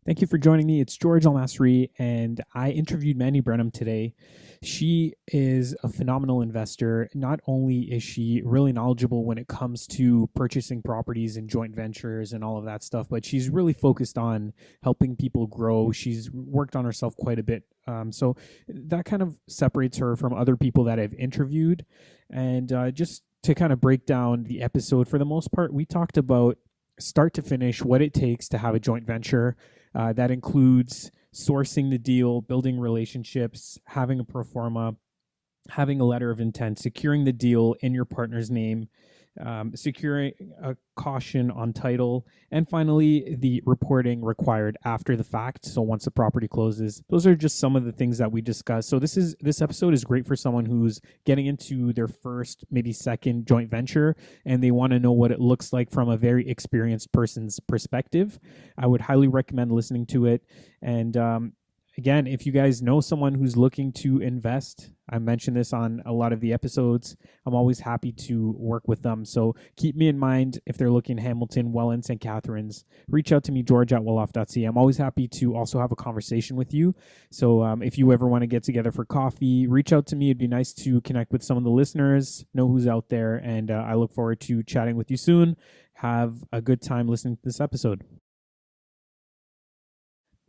Thank you for joining me. It's George Masri, and I interviewed Mandy Branham today. She is a phenomenal investor. Not only is she really knowledgeable when it comes to purchasing properties and joint ventures and all of that stuff, but she's really focused on helping people grow. She's worked on herself quite a bit. So that kind of separates her from other people that I've interviewed. And just to kind of break down the episode, for the most part, we talked about start to finish what it takes to have a joint venture. That includes sourcing the deal, building relationships, having a Proforma, having a letter of intent, securing the deal in your partner's name, securing a caution on title, and finally the reporting required after the fact. So once the property closes, those are just some of the things that we discussed. So this episode is great for someone who's getting into their first, maybe second joint venture, and they want to know what it looks like from a very experienced person's perspective. I would highly recommend listening to it. And again, if you guys know someone who's looking to invest, I mentioned this on a lot of the episodes, I'm always happy to work with them. So keep me in mind if they're looking in Hamilton, Welland, St. Catharines. Reach out to me, george@welloff.ca. I'm always happy to also have a conversation with you. So if you ever want to get together for coffee, reach out to me. It'd be nice to connect with some of the listeners, know who's out there, and I look forward to chatting with you soon. Have a good time listening to this episode.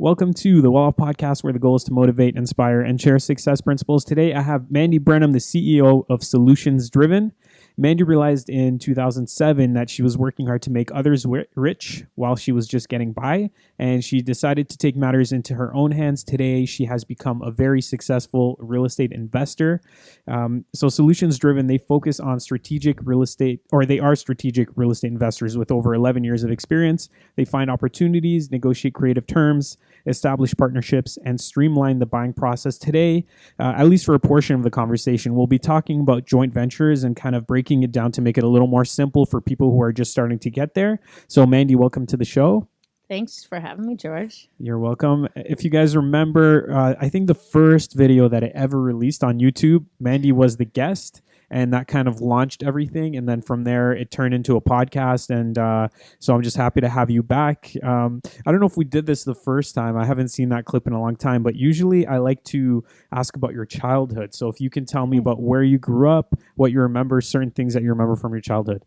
Welcome to the Welloff Podcast, where the goal is to motivate, inspire, and share success principles. Today, I have Mandy Branham, the CEO of Solutions Driven. Mandy realized in 2007 that she was working hard to make others rich while she was just getting by, and she decided to take matters into her own hands. Today, she has become a very successful real estate investor. So Solutions Driven, they focus on strategic real estate, or they are strategic real estate investors with over 11 years of experience. They find opportunities, negotiate creative terms, establish partnerships, and streamline the buying process. Today, at least for a portion of the conversation, we'll be talking about joint ventures and kind of breaking it down to make it a little more simple for people who are just starting to get there. So Mandy, welcome to the show. Thanks for having me, George. You're welcome. If you guys remember, I think the first video that I ever released on YouTube, Mandy was the guest, and that kind of launched everything. And then from there, it turned into a podcast. And so I'm just happy to have you back. I don't know if we did this the first time. I haven't seen that clip in a long time, but usually I like to ask about your childhood. So if you can tell me about where you grew up, what you remember, certain things that you remember from your childhood.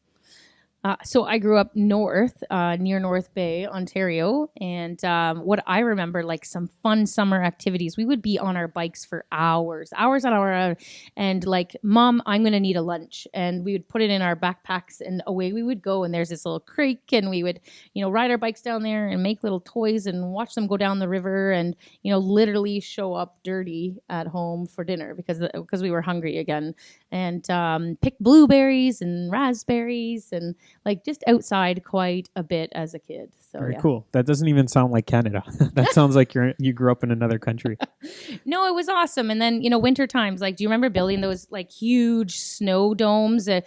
So I grew up north, near North Bay, Ontario. And what I remember, like some fun summer activities, we would be on our bikes for hours on hour. And like, Mom, I'm going to need a lunch. And we would put it in our backpacks and away we would go. And there's this little creek and we would, ride our bikes down there and make little toys and watch them go down the river and, literally show up dirty at home for dinner because we were hungry again. And pick blueberries and raspberries and like just outside quite a bit as a kid. So Very cool. That doesn't even sound like Canada. That sounds like you grew up in another country. No, it was awesome. And then, winter times, like, do you remember building those like huge snow domes? The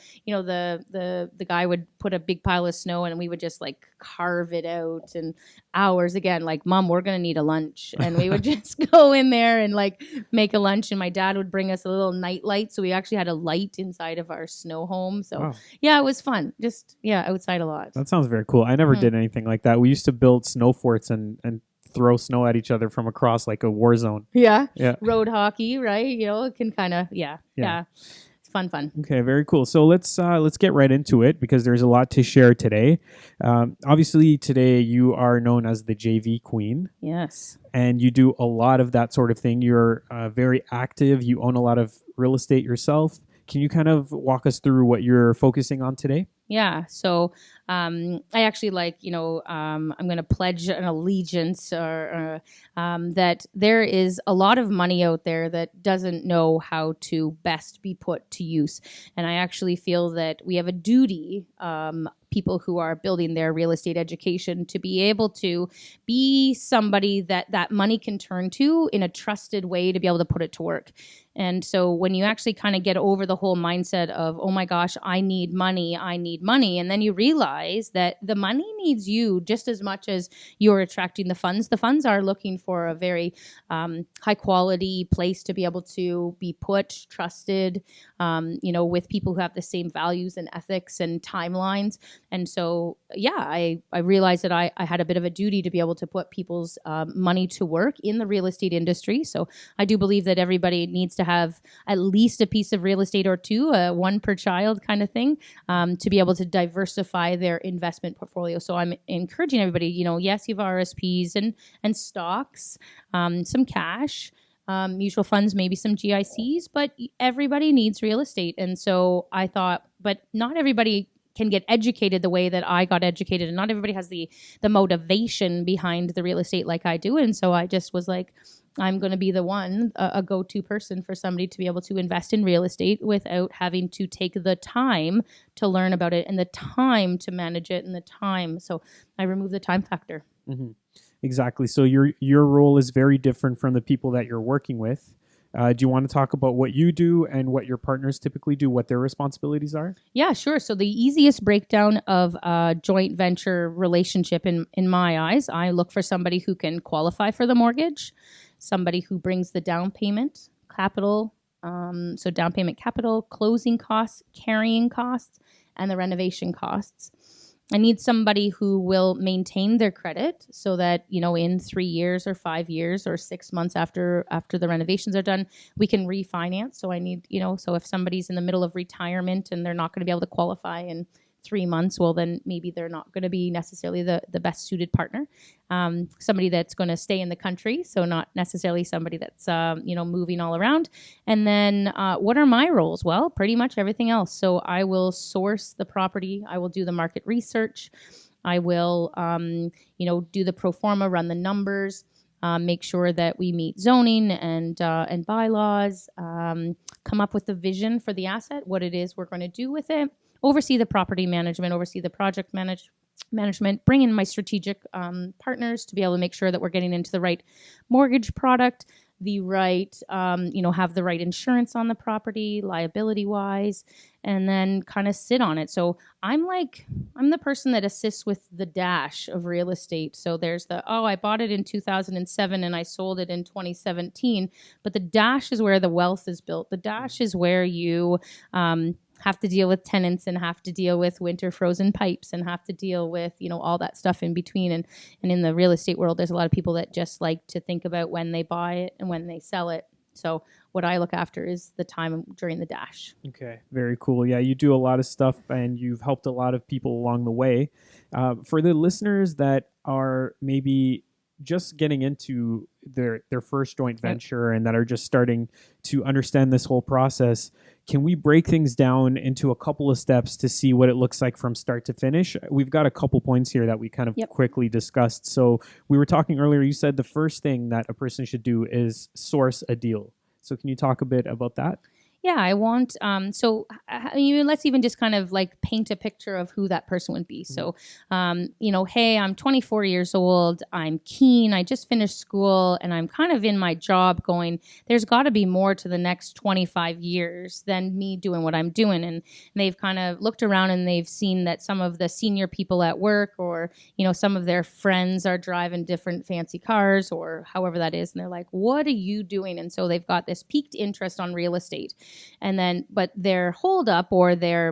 guy would put a big pile of snow and we would just like carve it out and hours again, like, Mom, we're going to need a lunch. And we would just go in there and like make a lunch. And my dad would bring us a little night light. So we actually had a light inside of our snow home. So wow. Yeah, it was fun. Just, outside a lot. That sounds very cool. I never did anything like that. We used to build snow forts and throw snow at each other from across like a war zone. Yeah. Yeah. Road hockey, right? It can kind of, yeah. It's fun. Okay, very cool. So let's get right into it because there's a lot to share today. Obviously, today you are known as the JV Queen. Yes. And you do a lot of that sort of thing. You're very active. You own a lot of real estate yourself. Can you kind of walk us through what you're focusing on today? Yeah. So I actually I'm going to pledge an allegiance or that there is a lot of money out there that doesn't know how to best be put to use. And I actually feel that we have a duty, people who are building their real estate education, to be able to be somebody that money can turn to in a trusted way to be able to put it to work. And so when you actually kind of get over the whole mindset of, oh my gosh, I need money, and then you realize that the money needs you just as much as you're attracting the funds. The funds are looking for a very high quality place to be able to be put, trusted, with people who have the same values and ethics and timelines. And so, yeah, I realized that I had a bit of a duty to be able to put people's money to work in the real estate industry. So I do believe that everybody needs to have at least a piece of real estate or two, one per child kind of thing, to be able to diversify their investment portfolio. So I'm encouraging everybody, yes, you have RSPs and stocks, some cash, mutual funds, maybe some GICs, but everybody needs real estate. And so I thought, but not everybody can get educated the way that I got educated, and not everybody has the motivation behind the real estate like I do. And so I just was like, I'm going to be the one, a go-to person for somebody to be able to invest in real estate without having to take the time to learn about it and the time to manage it and the time. So I removed the time factor. Mm-hmm. Exactly. So your role is very different from the people that you're working with. Do you want to talk about what you do and what your partners typically do, what their responsibilities are? Yeah, sure. So the easiest breakdown of a joint venture relationship in my eyes, I look for somebody who can qualify for the mortgage, somebody who brings the down payment, capital, so down payment capital, closing costs, carrying costs, and the renovation costs. I need somebody who will maintain their credit so that, in 3 years or 5 years or 6 months after the renovations are done, we can refinance. So I need, so if somebody's in the middle of retirement and they're not going to be able to qualify in 3 months, well, then maybe they're not going to be necessarily the best suited partner. Somebody that's going to stay in the country, so not necessarily somebody that's, moving all around. And then what are my roles? Well, pretty much everything else. So I will source the property. I will do the market research. I will, do the Proforma, run the numbers, make sure that we meet zoning and bylaws, come up with the vision for the asset, what it is we're going to do with it, oversee the property management, oversee the project management, bring in my strategic partners to be able to make sure that we're getting into the right mortgage product, the right, have the right insurance on the property, liability-wise, and then kind of sit on it. So I'm the person that assists with the dash of real estate. So there's I bought it in 2007 and I sold it in 2017. But the dash is where the wealth is built. The dash is where you have to deal with tenants and have to deal with winter frozen pipes and have to deal with, all that stuff in between. And in the real estate world, there's a lot of people that just like to think about when they buy it and when they sell it. So what I look after is the time during the dash. Okay, very cool. Yeah, you do a lot of stuff and you've helped a lot of people along the way. For the listeners that are maybe just getting into their first joint venture and that are just starting to understand this whole process, can we break things down into a couple of steps to see what it looks like from start to finish? We've got a couple points here that we kind of quickly discussed. So we were talking earlier, you said the first thing that a person should do is source a deal. So can you talk a bit about that? Yeah, I want, let's even just kind of like paint a picture of who that person would be. So, hey, I'm 24 years old. I'm keen. I just finished school and I'm kind of in my job going, there's got to be more to the next 25 years than me doing what I'm doing. And they've kind of looked around and they've seen that some of the senior people at work or, some of their friends are driving different fancy cars or however that is. And they're like, what are you doing? And so they've got this piqued interest on real estate. And then, but their hold up or their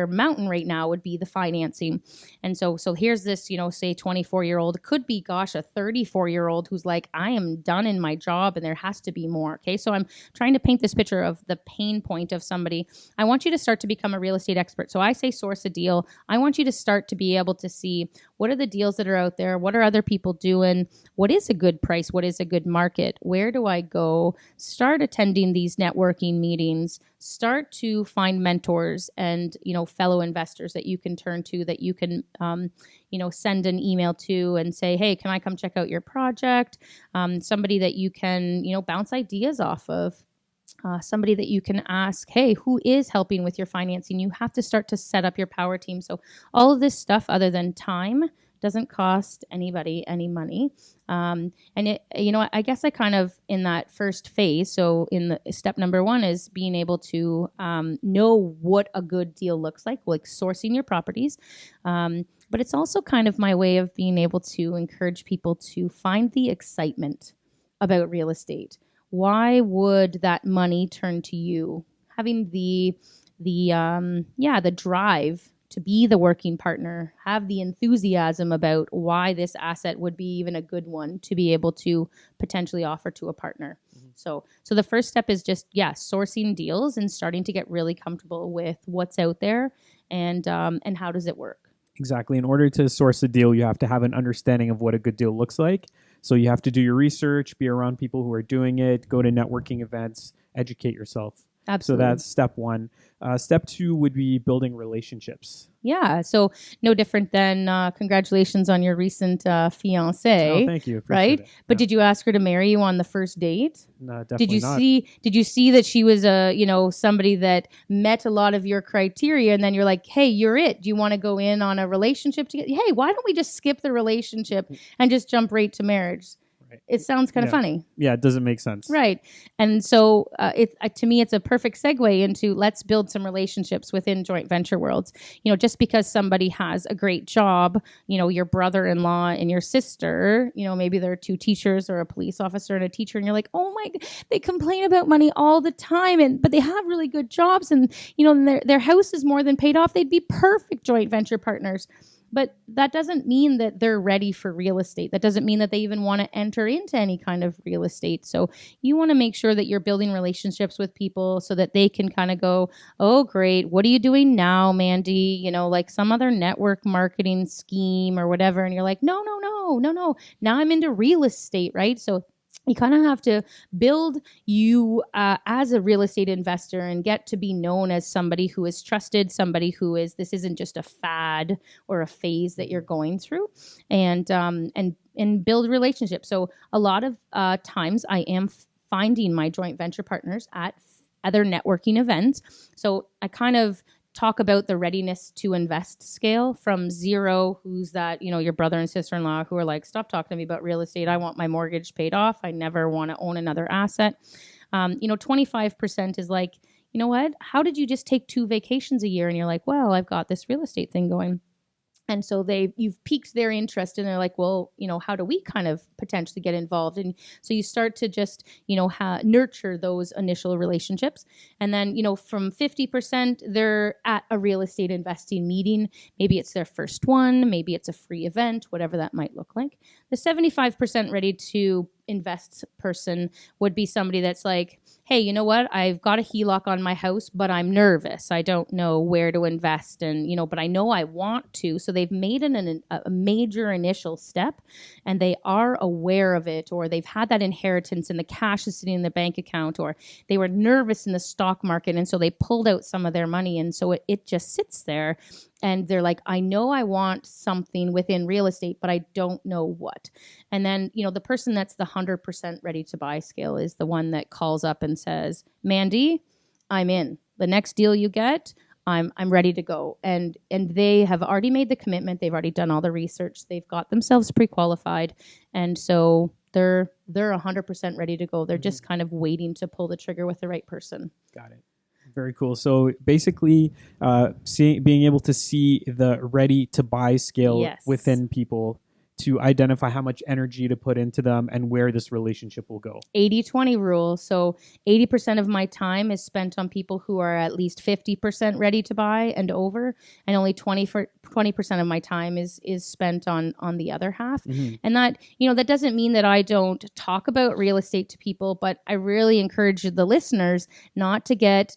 mountain right now would be the financing. And so here's this, say 24-year-old, could be, gosh, a 34-year-old who's like, I am done in my job and there has to be more. Okay. So I'm trying to paint this picture of the pain point of somebody. I want you to start to become a real estate expert. So I say source a deal. I want you to start to be able to see what are the deals that are out there? What are other people doing? What is a good price? What is a good market? Where do I go? Start attending these networking meetings, start to find mentors and, fellow investors that you can turn to, that you can, send an email to and say, hey, can I come check out your project? Somebody that you can, bounce ideas off of. Somebody that you can ask, hey, who is helping with your financing? You have to start to set up your power team. So all of this stuff, other than time, doesn't cost anybody any money. And it, I guess I kind of in that first phase. So in the step number one is being able to know what a good deal looks like sourcing your properties. But it's also kind of my way of being able to encourage people to find the excitement about real estate. Why would that money turn to you? Having the drive to be the working partner, have the enthusiasm about why this asset would be even a good one to be able to potentially offer to a partner. So the first step is just, sourcing deals and starting to get really comfortable with what's out there and how does it work. Exactly. In order to source a deal, you have to have an understanding of what a good deal looks like. So you have to do your research, be around people who are doing it, go to networking events, educate yourself. Absolutely. So that's step one. Step two would be building relationships. Yeah. So no different than congratulations on your recent fiance. Oh, thank you. Appreciate right? it. But Yeah. did you ask her to marry you on the first date? No, definitely not. Did you see that she was somebody that met a lot of your criteria, and then you're like, hey, you're it. Do you want to go in on a relationship together? Hey, why don't we just skip the relationship and just jump right to marriage? Right. It sounds kind of funny. Yeah, it doesn't make sense. Right. And so to me, it's a perfect segue into let's build some relationships within joint venture worlds. Just because somebody has a great job, your brother-in-law and your sister, maybe they're two teachers or a police officer and a teacher, and you're like, oh my, they complain about money all the time, but they have really good jobs, and their house is more than paid off. They'd be perfect joint venture partners. But that doesn't mean that they're ready for real estate. That doesn't mean that they even want to enter into any kind of real estate. So you want to make sure that you're building relationships with people so that they can kind of go, oh, great. What are you doing now, Mandy? Like some other network marketing scheme or whatever. And you're like, no. Now I'm into real estate, right? So you kind of have to build you as a real estate investor and get to be known as somebody who is trusted, somebody who is, this isn't just a fad or a phase that you're going through, and build relationships. So a lot of times I am finding my joint venture partners at other networking events. So I kind of talk about the readiness to invest scale from zero, who's that, your brother and sister-in-law who are like, stop talking to me about real estate. I want my mortgage paid off. I never want to own another asset. 25% is like, you know what? How did you just take 2 vacations a year? And you're like, well, I've got this real estate thing going. And so you've piqued their interest, and they're like, well, how do we kind of potentially get involved? And so you start to just, nurture those initial relationships. And then, from 50%, they're at a real estate investing meeting. Maybe it's their first one. Maybe it's a free event, whatever that might look like. The 75% ready to invest person would be somebody that's like, hey, you know what? I've got a HELOC on my house, but I'm nervous. I don't know where to invest, and but I know I want to. So they've made a major initial step, and they are aware of it, or they've had that inheritance and the cash is sitting in their bank account, or they were nervous in the stock market, and so they pulled out some of their money, and so it just sits there. And they're like, I know I want something within real estate, but I don't know what. And then, the person that's the 100% ready to buy scale is the one that calls up and says, Mandy, I'm in. The next deal you get, I'm ready to go. And they have already made the commitment. They've already done all the research. They've got themselves pre-qualified. And so they're 100% ready to go. They're just kind of waiting to pull the trigger with the right person. Got it. Very cool. So basically, being able to see the ready to buy scale within people to identify how much energy to put into them and where this relationship will go. 80-20 rule. So 80% of my time is spent on people who are at least 50% ready to buy and over, and only 20% of my time is spent on the other half. Mm-hmm. And that, that doesn't mean that I don't talk about real estate to people, but I really encourage the listeners not to get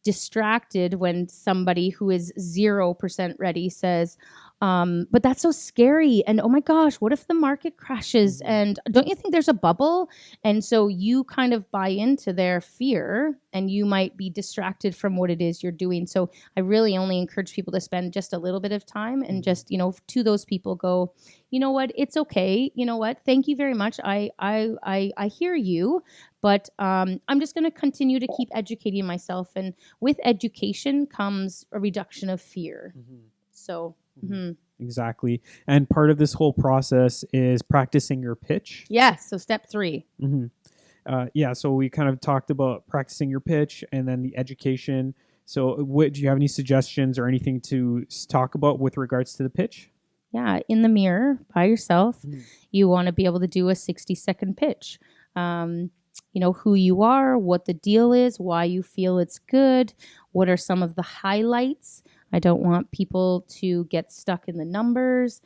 distracted when somebody who is 0% ready says, but that's so scary. And oh my gosh, what if the market crashes? And don't you think there's a bubble? And so you kind of buy into their fear, and you might be distracted from what it is you're doing. So I really only encourage people to spend just a little bit of time and just, to those people go, you know what, it's okay. You know what? Thank you very much. I hear you, but I'm just going to continue to keep educating myself. And with education comes a reduction of fear. Mm-hmm. So. Mm-hmm. Exactly. And part of this whole process is practicing your pitch. Yes. So step 3. Mm-hmm. So we kind of talked about practicing your pitch and then the education. So do you have any suggestions or anything to talk about with regards to the pitch? Yeah. In the mirror by yourself, you want to be able to do a 60-second pitch. Who you are, what the deal is, why you feel it's good, what are some of the highlights. I don't want people to get stuck in the numbers.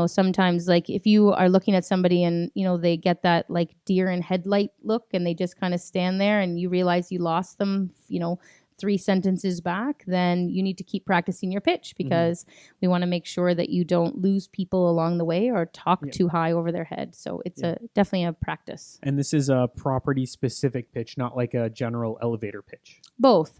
Sometimes like if you are looking at somebody and, they get that like deer in headlight look and they just kind of stand there and you realize you lost them, 3 sentences back, then you need to keep practicing your pitch because we want to make sure that you don't lose people along the way or talk too high over their head. So it's definitely a practice. And this is a property specific pitch, not like a general elevator pitch. Both.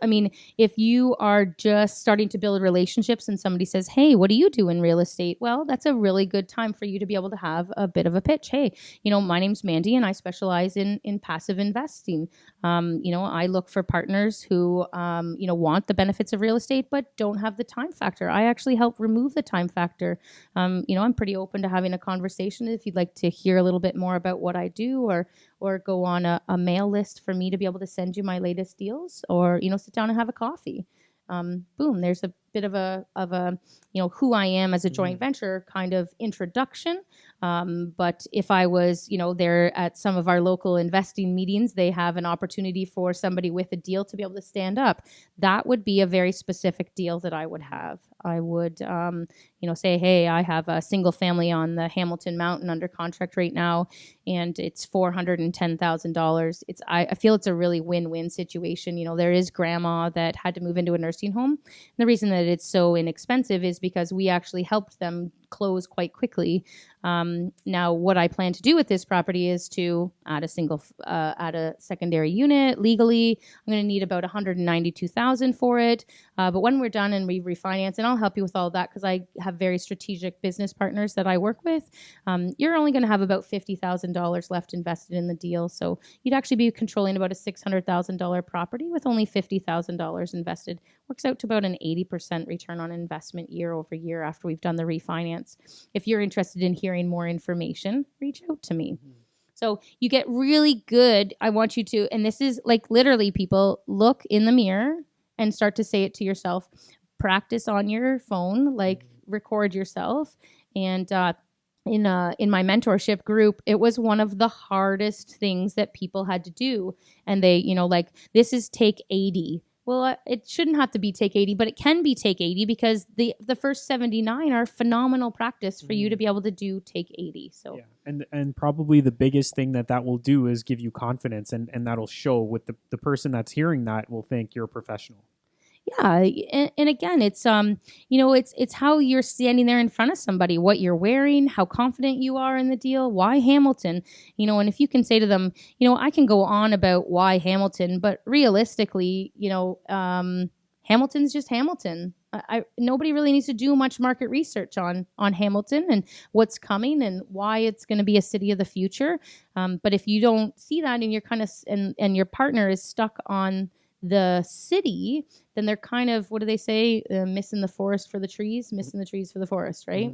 I mean, if you are just starting to build relationships and somebody says, hey, what do you do in real estate? Well, that's a really good time for you to be able to have a bit of a pitch. Hey, my name's Mandy and I specialize in passive investing. I look for partners who, want the benefits of real estate, but don't have the time factor. I actually help remove the time factor. I'm pretty open to having a conversation if you'd like to hear a little bit more about what I do or go on a mail list for me to be able to send you my latest deals or, sit down and have a coffee. Boom, there's a bit of a who I am as a joint venture kind of introduction. But if I was, there at some of our local investing meetings, they have an opportunity for somebody with a deal to be able to stand up. That would be a very specific deal that I would have. I would, say, hey, I have a single family on the Hamilton Mountain under contract right now, and it's $410,000. I feel it's a really win-win situation. There is grandma that had to move into a nursing home. And the reason that it's so inexpensive is because we actually helped them close quite quickly. Now, what I plan to do with this property is to add a secondary unit legally. I'm going to need about $192,000 for it. But when we're done and we refinance, and I'll help you with all that because I have very strategic business partners that I work with, you're only going to have about $50,000 left invested in the deal. So you'd actually be controlling about a $600,000 property with only $50,000 invested. Works out to about an 80% return on investment year over year after we've done the refinance. If you're interested in hearing more information, reach out to me. So you get really good. I want you to, and this is like literally people, look in the mirror and start to say it to yourself. Practice on your phone, like record yourself. And in my mentorship group, it was one of the hardest things that people had to do. And they, this is take 80. Well, it shouldn't have to be take 80, but it can be take 80 because the first 79 are phenomenal practice for you to be able to do take 80. So and probably the biggest thing that will do is give you confidence, and that'll show with the person that's hearing that will think you're a professional. Yeah, and again, it's it's how you're standing there in front of somebody, what you're wearing, how confident you are in the deal, why Hamilton, and if you can say to them, I can go on about why Hamilton, but realistically, Hamilton's just Hamilton. Nobody really needs to do much market research on Hamilton and what's coming and why it's going to be a city of the future. But if you don't see that and you're kind of and your partner is stuck on the city, then they're kind of, what do they say? Missing the forest for the trees, missing the trees for the forest, right?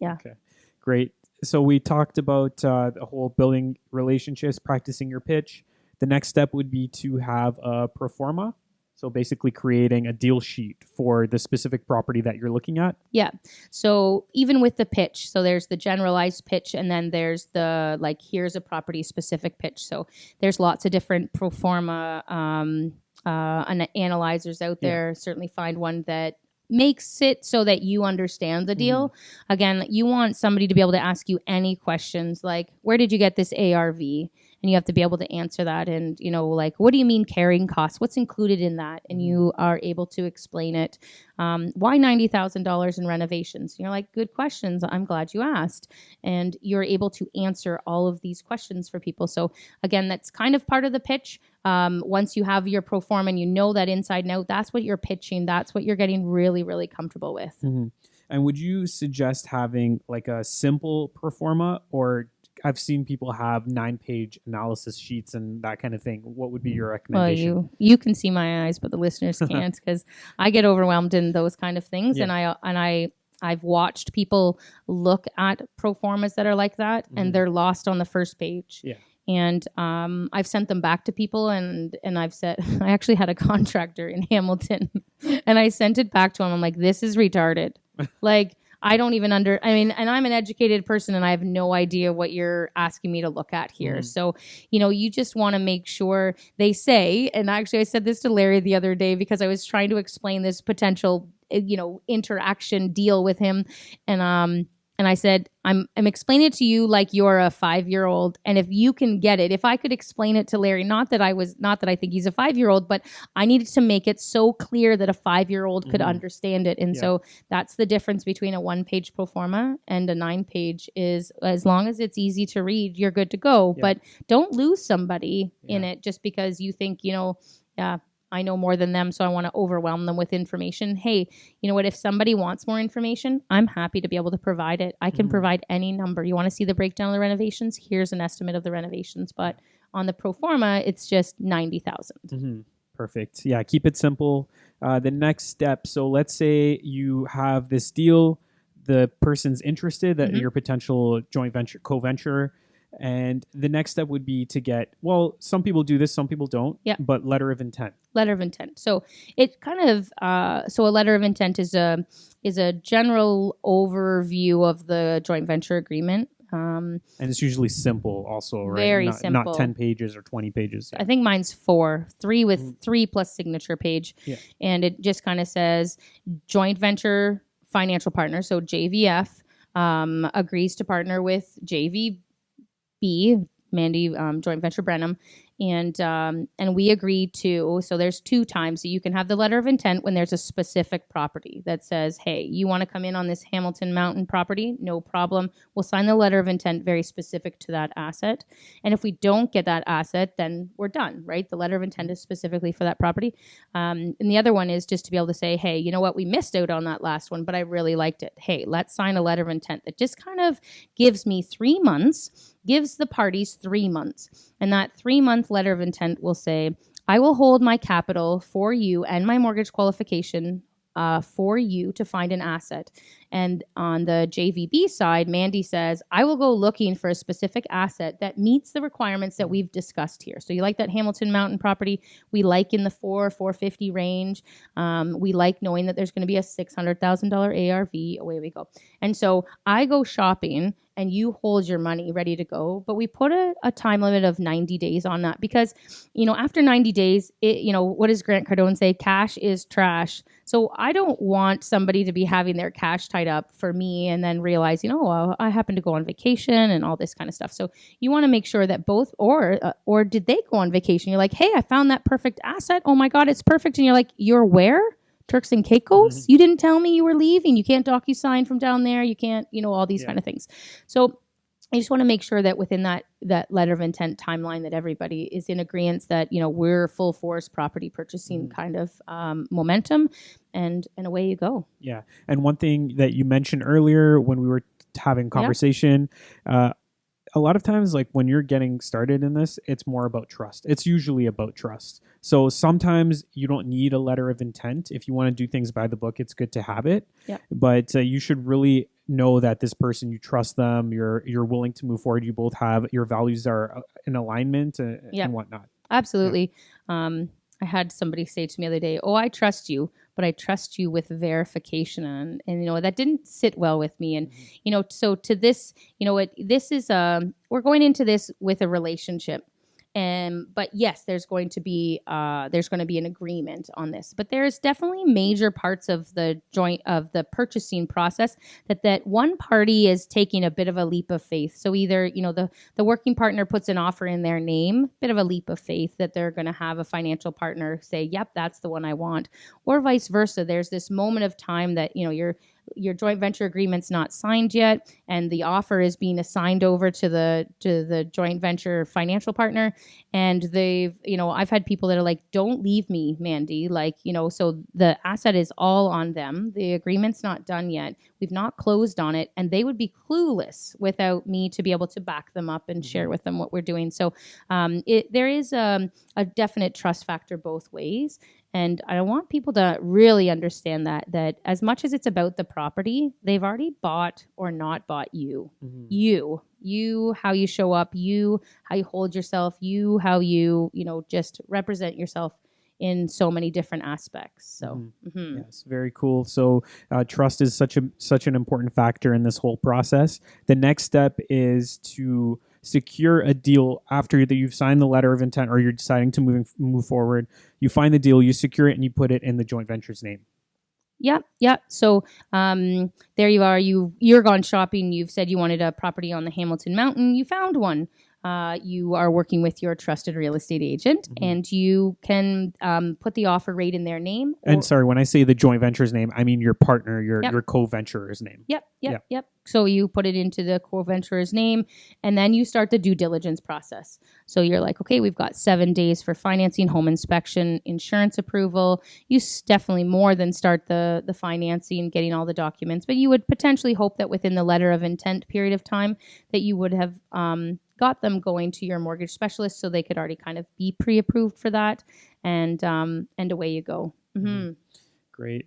Yeah. Okay, great. So we talked about the whole building relationships, practicing your pitch. The next step would be to have a Proforma. So basically creating a deal sheet for the specific property that you're looking at. Yeah. So even with the pitch, so there's the generalized pitch and then there's the here's a property specific pitch. So there's lots of different Proforma analyzers out there. Yeah. Certainly find one that makes it so that you understand the deal. Again, you want somebody to be able to ask you any questions like, where did you get this ARV? And you have to be able to answer that. And, what do you mean carrying costs? What's included in that? And you are able to explain it. Why $90,000 in renovations? And you're like, good questions. I'm glad you asked. And you're able to answer all of these questions for people. So again, that's kind of part of the pitch. Once you have your Proforma and you know that inside and out, that's what you're pitching. That's what you're getting really, really comfortable with. And would you suggest having like a simple Proforma, or I've seen people have 9-page analysis sheets and that kind of thing. What would be your recommendation? Well, you can see my eyes, but the listeners can't because I get overwhelmed in those kind of things. Yeah. And I've watched people look at Proformas that are like that and they're lost on the first page. Yeah. And I've sent them back to people and I've said, I actually had a contractor in Hamilton and I sent it back to him. I'm like, this is retarded. I don't even and I'm an educated person and I have no idea what you're asking me to look at here. So, you just want to make sure they say, and actually I said this to Larry the other day because I was trying to explain this potential, interaction deal with him. And I said, I'm explaining it to you like you're a 5-year-old. And if you can get it, if I could explain it to Larry, not that I think he's a 5-year-old, but I needed to make it so clear that a 5-year-old could understand it. And so that's the difference between a 1-page Proforma and a 9-page is as long as it's easy to read, you're good to go. But don't lose somebody in it just because you think, I know more than them, so I want to overwhelm them with information. Hey, you know what? If somebody wants more information, I'm happy to be able to provide it. I can provide any number. You want to see the breakdown of the renovations? Here's an estimate of the renovations. But on the Proforma, it's just 90,000. Perfect. Yeah, keep it simple. The next step. So let's say you have this deal. The person's interested, that your potential joint venture, co-venture. And the next step would be to get, some people do this, some people don't, but letter of intent. Letter of intent. So it kind of, so a letter of intent is a general overview of the joint venture agreement. And it's usually simple also, right? Very simple. Not 10 pages or 20 pages. I think mine's 4, 3 with 3 plus signature page. Yeah. And it just kind of says joint venture financial partner. So JVF agrees to partner with JVB, Mandy Joint Venture Branham, and we agree to. So there's 2 times. So you can have the letter of intent when there's a specific property that says, "Hey, you want to come in on this Hamilton Mountain property? No problem. We'll sign the letter of intent very specific to that asset. And if we don't get that asset, then we're done, right? The letter of intent is specifically for that property. And the other one is just to be able to say, "Hey, you know what? We missed out on that last one, but I really liked it. Hey, let's sign a letter of intent that just kind of gives me 3 months." Gives the parties 3 months. And that 3-month letter of intent will say, I will hold my capital for you and my mortgage qualification for you to find an asset. And on the JVB side, Mandy says, I will go looking for a specific asset that meets the requirements that we've discussed here. So you like that Hamilton Mountain property? We like in the $450 range. We like knowing that there's going to be a $600,000 ARV. Away we go. And so I go shopping and you hold your money ready to go. But we put a time limit of 90 days on that because, after 90 days, what does Grant Cardone say? Cash is trash. So I don't want somebody to be having their cash tied up for me and then realize, I happen to go on vacation and all this kind of stuff. So you want to make sure that both, or did they go on vacation? You're like, hey, I found that perfect asset. Oh my God, it's perfect. And you're like, you're where? Turks and Caicos? You didn't tell me you were leaving. You can't DocuSign from down there. You can't, all these kind of things. So I just want to make sure that within that letter of intent timeline that everybody is in agreement that, we're full force property purchasing kind of momentum and away you go. Yeah. And one thing that you mentioned earlier when we were having conversation, a lot of times, like when you're getting started in this, it's more about trust. It's usually about trust. So sometimes you don't need a letter of intent. If you want to do things by the book, it's good to have it. Yeah. But you should really know that this person, you trust them, you're willing to move forward. You both have your values are in alignment and whatnot. Absolutely. Yeah. I had somebody say to me the other day, "Oh, I trust you, but I trust you with verification," and that didn't sit well with me. And so to this, this is we're going into this with a relationship. But yes, there's going to be an agreement on this. But there's definitely major parts of the purchasing process that one party is taking a bit of a leap of faith. So either the working partner puts an offer in their name, bit of a leap of faith that they're going to have a financial partner say, "Yep, that's the one I want," or vice versa. There's this moment of time that your joint venture agreement's not signed yet, and the offer is being assigned over to the joint venture financial partner. And they've, I've had people that are like, "Don't leave me, Mandy." Like, so the asset is all on them. The agreement's not done yet. We've not closed on it, and they would be clueless without me to be able to back them up and share with them what we're doing. So there is a definite trust factor both ways. And I want people to really understand that as much as it's about the property, they've already bought or not bought you. You, how you show up, you, how you hold yourself, you, how you, just represent yourself in so many different aspects. So, Yes, very cool. So trust is such an important factor in this whole process. The next step is to secure a deal after that you've signed the letter of intent or you're deciding to move forward. You find the deal, you secure it, and you put it in the joint venture's name. Yeah. So there you are. You're gone shopping. You've said you wanted a property on the Hamilton Mountain. You found one. You are working with your trusted real estate agent, and you can put the offer rate in their name. And sorry, when I say the joint venture's name, I mean your partner, your co-venturer's name. Yep. So you put it into the co-venturer's name, and then you start the due diligence process. So you're like, okay, we've got 7 days for financing, home inspection, insurance approval. You definitely more than start the financing, getting all the documents, but you would potentially hope that within the letter of intent period of time that you would have got them going to your mortgage specialist so they could already kind of be pre-approved for that, and away you go. Great.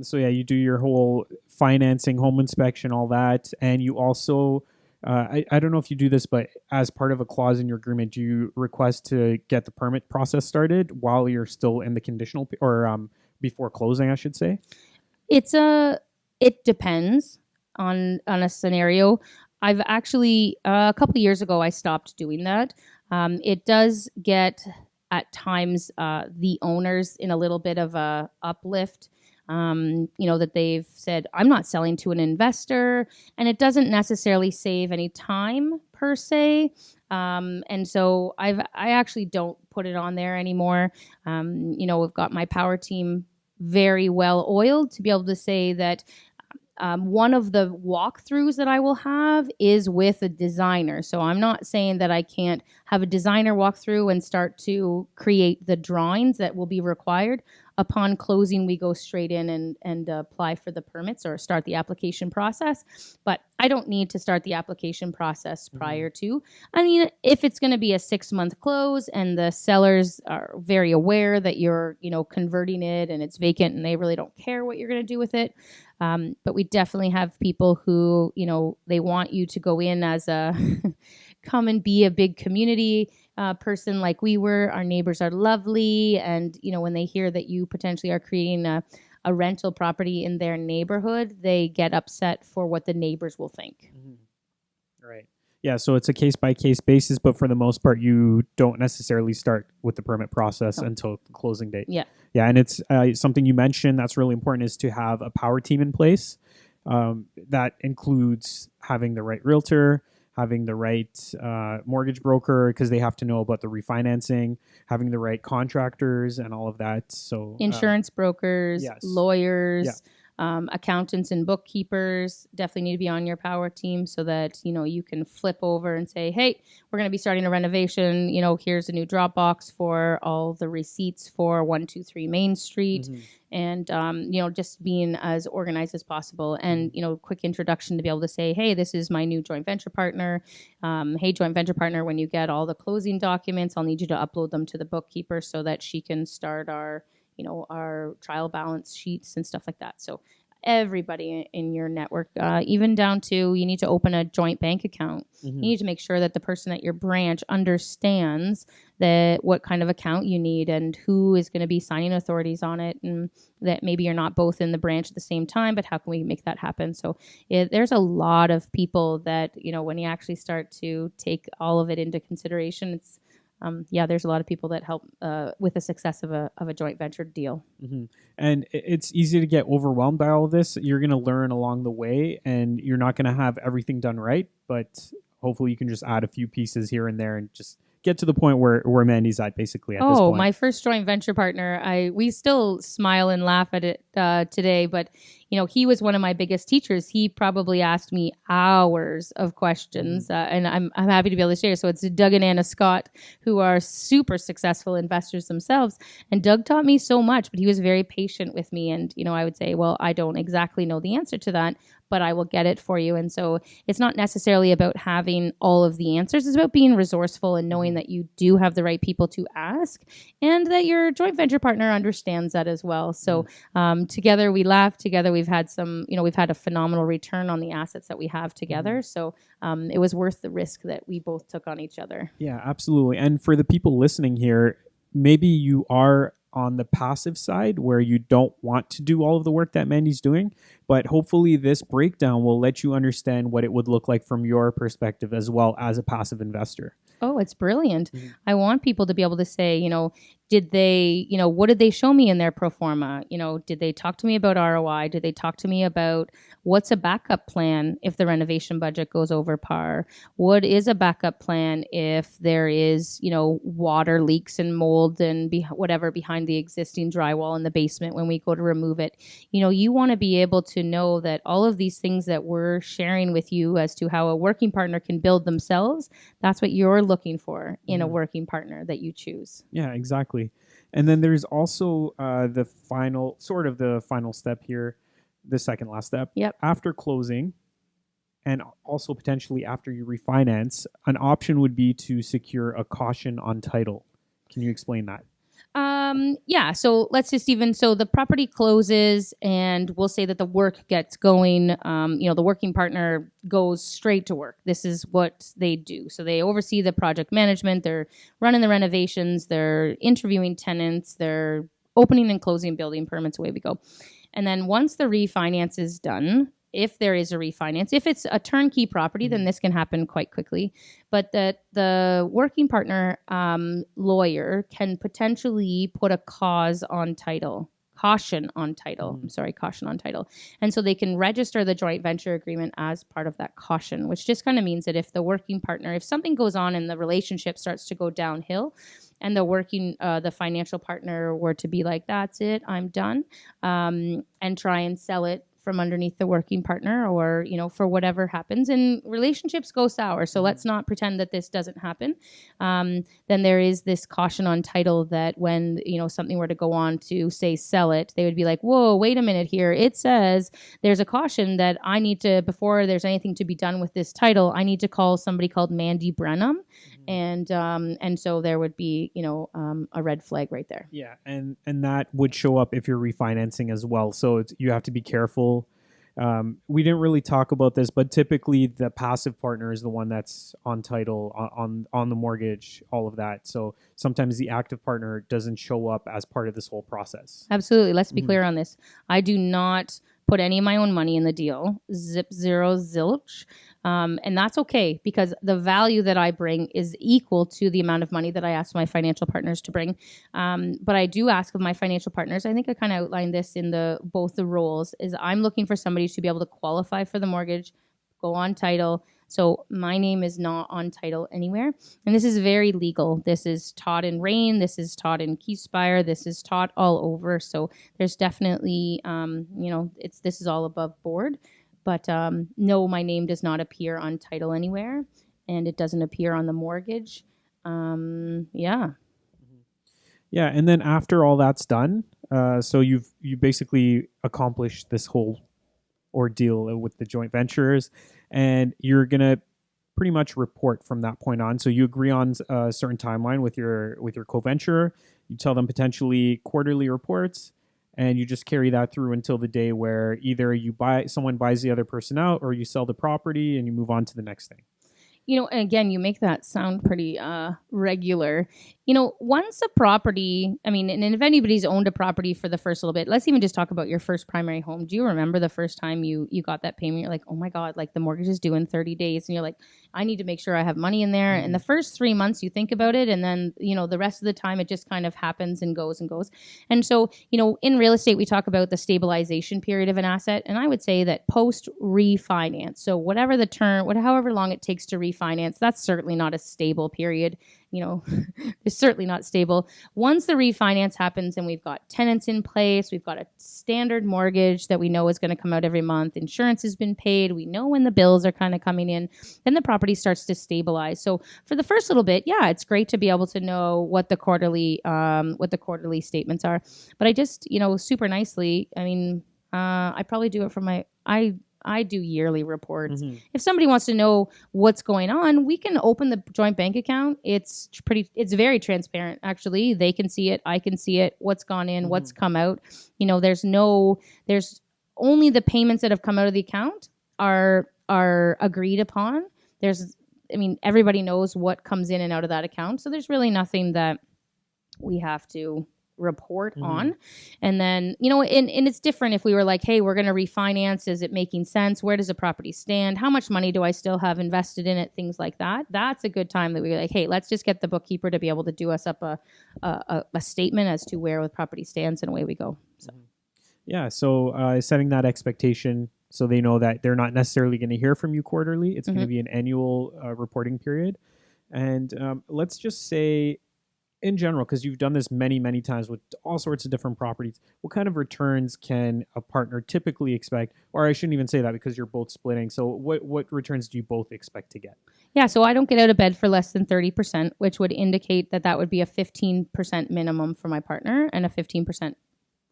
So yeah, you do your whole financing, home inspection, all that, and you also, I don't know if you do this, but as part of a clause in your agreement, do you request to get the permit process started while you're still in the conditional, or before closing, I should say? It depends on a scenario. I've actually a couple of years ago I stopped doing that. It does get at times the owners in a little bit of a uplift. That they've said, I'm not selling to an investor, and it doesn't necessarily save any time per se. And so I actually don't put it on there anymore. We've got my power team very well oiled to be able to say that one of the walkthroughs that I will have is with a designer. So I'm not saying that I can't have a designer walk through and start to create the drawings that will be required. Upon closing, we go straight in and apply for the permits or start the application process. But I don't need to start the application process prior to. I mean, if it's going to be a 6-month close and the sellers are very aware that you're, converting it and it's vacant and they really don't care what you're going to do with it. But we definitely have people who, they want you to go in as a come and be a big community person like we were. Our neighbors are lovely. And, when they hear that you potentially are creating a rental property in their neighborhood, they get upset for what the neighbors will think. Right. Yeah, so it's a case-by-case basis, but for the most part, you don't necessarily start with the permit process until the closing date. Yeah. Yeah, and it's something you mentioned that's really important is to have a power team in place. That includes having the right realtor, having the right mortgage broker, because they have to know about the refinancing, having the right contractors and all of that. So insurance brokers, yes. Lawyers, accountants and bookkeepers definitely need to be on your power team so that, you can flip over and say, hey, we're going to be starting a renovation. Here's a new Dropbox for all the receipts for 123 Main Street. And, just being as organized as possible and, quick introduction to be able to say, hey, this is my new joint venture partner. Hey, joint venture partner, when you get all the closing documents, I'll need you to upload them to the bookkeeper so that she can start our trial balance sheets and stuff like that. So everybody in your network, even down to you need to open a joint bank account. You need to make sure that the person at your branch understands what kind of account you need and who is going to be signing authorities on it, and that maybe you're not both in the branch at the same time, but how can we make that happen? So there's a lot of people that, when you actually start to take all of it into consideration, it's there's a lot of people that help with the success of a joint venture deal. And it's easy to get overwhelmed by all of this. You're going to learn along the way, and you're not going to have everything done right, but hopefully you can just add a few pieces here and there and just get to the point where Mandy's at basically at this point. My first joint venture partner, we still smile and laugh at it today, but he was one of my biggest teachers. He probably asked me hours of questions, and I'm happy to be able to share. So it's Doug and Anna Scott, who are super successful investors themselves. And Doug taught me so much, but he was very patient with me. And, I would say, well, I don't exactly know the answer to that, but I will get it for you. And so it's not necessarily about having all of the answers. It's about being resourceful and knowing that you do have the right people to ask and that your joint venture partner understands that as well. So together we laugh, together we've had we've had a phenomenal return on the assets that we have together. So it was worth the risk that we both took on each other. Yeah, absolutely. And for the people listening here, maybe you are on the passive side where you don't want to do all of the work that Mandy's doing. But hopefully this breakdown will let you understand what it would look like from your perspective as well as a passive investor. Oh, it's brilliant. Mm-hmm. I want people to be able to say, did they, what did they show me in their Proforma? Did they talk to me about ROI? Did they talk to me about what's a backup plan if the renovation budget goes over par? What is a backup plan if there is, water leaks and mold and whatever behind the existing drywall in the basement when we go to remove it? You want to be able to know that all of these things that we're sharing with you as to how a working partner can build themselves, that's what you're looking for in a working partner that you choose. Yeah, exactly. And then there's also the final step here, the second last step. Yep. After closing, and also potentially after you refinance, an option would be to secure a caution on title. Can you explain that? Yeah. So let's just so the property closes and we'll say that the work gets going. The working partner goes straight to work. This is what they do. So they oversee the project management. They're running the renovations. They're interviewing tenants. They're opening and closing building permits. Away we go. And then once the refinance is done, if there is a refinance, if it's a turnkey property, then this can happen quite quickly. But the working partner lawyer can potentially put a caution on title. And so they can register the joint venture agreement as part of that caution, which just kind of means that if the working partner, if something goes on and the relationship starts to go downhill, and the financial partner were to be like, that's it, I'm done, and try and sell it from underneath the working partner or, for whatever happens, and relationships go sour. So let's not pretend that this doesn't happen. Then there is this caution on title that when, something were to go on to say sell it, they would be like, whoa, wait a minute here. It says there's a caution that I need to, before there's anything to be done with this title, I need to call somebody called Mandy Branham. And so there would be, a red flag right there. Yeah. And that would show up if you're refinancing as well. So you have to be careful. We didn't really talk about this, but typically the passive partner is the one that's on title, on the mortgage, all of that. So sometimes the active partner doesn't show up as part of this whole process. Absolutely. Let's be clear on this. I do not put any of my own money in the deal. Zip, zero, zilch. And that's okay because the value that I bring is equal to the amount of money that I ask my financial partners to bring. But I do ask of my financial partners, I think I kind of outlined this in both the roles, is I'm looking for somebody to be able to qualify for the mortgage, go on title. So my name is not on title anywhere. And this is very legal. This is taught in RAIN. This is taught in Keyspire. This is taught all over. So there's definitely, this is all above board. But no, my name does not appear on title anywhere. And it doesn't appear on the mortgage. Yeah. Yeah, and then after all that's done, so you basically accomplished this whole ordeal with the joint ventures, and you're gonna pretty much report from that point on. So you agree on a certain timeline with your co-venturer. You tell them potentially quarterly reports, and you just carry that through until the day where either someone buys the other person out, or you sell the property and you move on to the next thing. And again, you make that sound pretty regular. Once a property, and if anybody's owned a property for the first little bit, let's even just talk about your first primary home. Do you remember the first time you got that payment? You're like, oh my God, like the mortgage is due in 30 days. And you're like, I need to make sure I have money in there. And the first 3 months you think about it. And then, the rest of the time it just kind of happens and goes and goes. And so, in real estate, we talk about the stabilization period of an asset. And I would say that post refinance, so whatever the term, however long it takes to refinance, that's certainly not a stable period. It's certainly not stable. Once the refinance happens and we've got tenants in place, we've got a standard mortgage that we know is going to come out every month, insurance has been paid, we know when the bills are kind of coming in, then the property starts to stabilize. So for the first little bit, yeah, it's great to be able to know what the quarterly statements are. But I just, super nicely, I probably do it for I do yearly reports. Mm-hmm. If somebody wants to know what's going on, we can open the joint bank account. It's very transparent, actually. They can see it. I can see it. What's gone in, what's come out. There's only the payments that have come out of the account are agreed upon. Everybody knows what comes in and out of that account. So there's really nothing that we have to report on. And then, and it's different if we were like, hey, we're going to refinance. Is it making sense? Where does the property stand? How much money do I still have invested in it? Things like that. That's a good time that we're like, hey, let's just get the bookkeeper to be able to do us up a statement as to where the property stands, and away we go. So. Yeah. So setting that expectation so they know that they're not necessarily going to hear from you quarterly. It's going to be an annual reporting period. And let's just say, in general, because you've done this many, many times with all sorts of different properties, what kind of returns can a partner typically expect? Or I shouldn't even say that because you're both splitting. So what returns do you both expect to get? Yeah, so I don't get out of bed for less than 30%, which would indicate that would be a 15% minimum for my partner and a 15%